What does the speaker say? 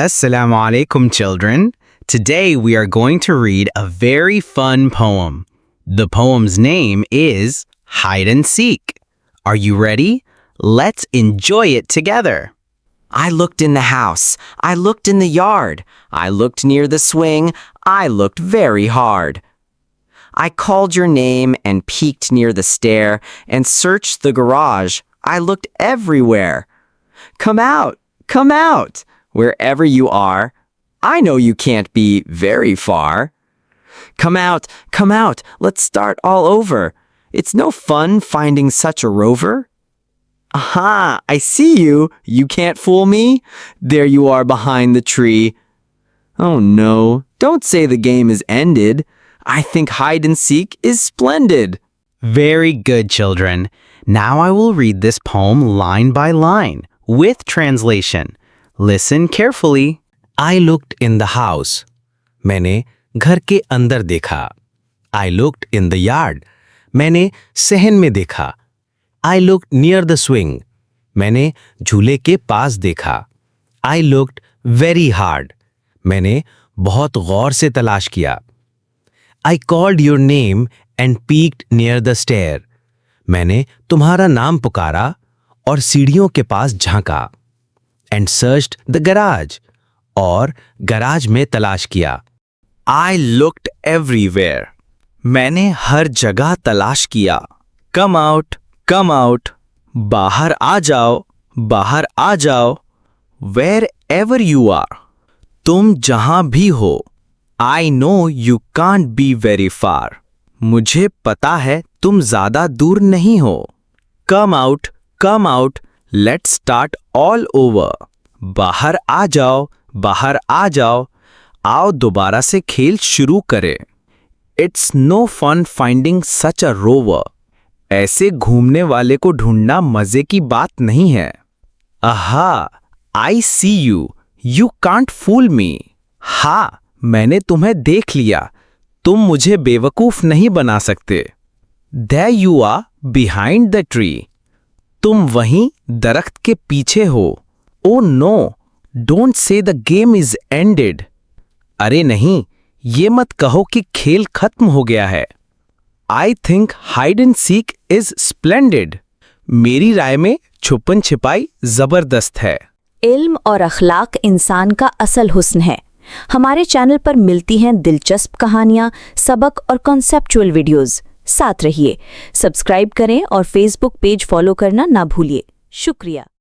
Assalamu alaikum, children. Today we are going to read a very fun poem. The poem's name is Hide and Seek. Are you ready? Let's enjoy it together. I looked in the house. I looked in the yard. I looked near the swing. I looked very hard. I called your name and peeked near the stair and searched the garage. I looked everywhere. Come out, come out, wherever you are. I know you can't be very far. Come out, let's start all over. It's no fun finding such a rover. Aha, I see you. You can't fool me. There you are behind the tree. Oh no, don't say the game is ended. I think hide and seek is splendid. Very good, children. Now I will read this poem line by line with translation. Listen carefully. I looked in the house. मैंने घर के अंदर देखा. I looked in the yard. मैंने सहन में देखा. I looked near the swing. मैंने झूले के पास देखा. I looked very hard. मैंने बहुत गौर से तलाश किया. I called your name and peeked near the stair. मैंने तुम्हारा नाम पुकारा और सीढ़ियों के पास झांका. And searched the garage. और गराज में तलाश किया. I looked everywhere. मैंने हर जगह तलाश किया. Come out, come out. बाहर आ जाओ, बाहर आ जाओ. Wherever you are. तुम जहां भी हो. I know you can't be very far. मुझे पता है तुम ज्यादा दूर नहीं हो. Come out, come out. Let's start all over. बाहर आ जाओ, बाहर आ जाओ. आओ दोबारा से खेल शुरू करें. It's no fun finding such a rover. ऐसे घूमने वाले को ढूंढना मजे की बात नहीं है. आहा, I see you. You can't fool me. हाँ, मैंने तुम्हें देख लिया. तुम मुझे बेवकूफ नहीं बना सकते. There you are behind the tree. तुम वहीं दरख्त के पीछे हो. Oh no, don't say the game is ended. अरे नहीं, ये मत कहो कि खेल खत्म हो गया है. I think hide and seek is splendid. मेरी राय में छुपन छिपाई जबरदस्त है. इल्म और अखलाक इंसान का असल हुस्न है. हमारे चैनल पर मिलती हैं दिलचस्प कहानियां, सबक और कॉन्सेप्चुअल वीडियोस. साथ रहिए, सब्सक्राइब करें और फेसबुक पेज फॉलो करना ना भूलिए. शुक्रिया.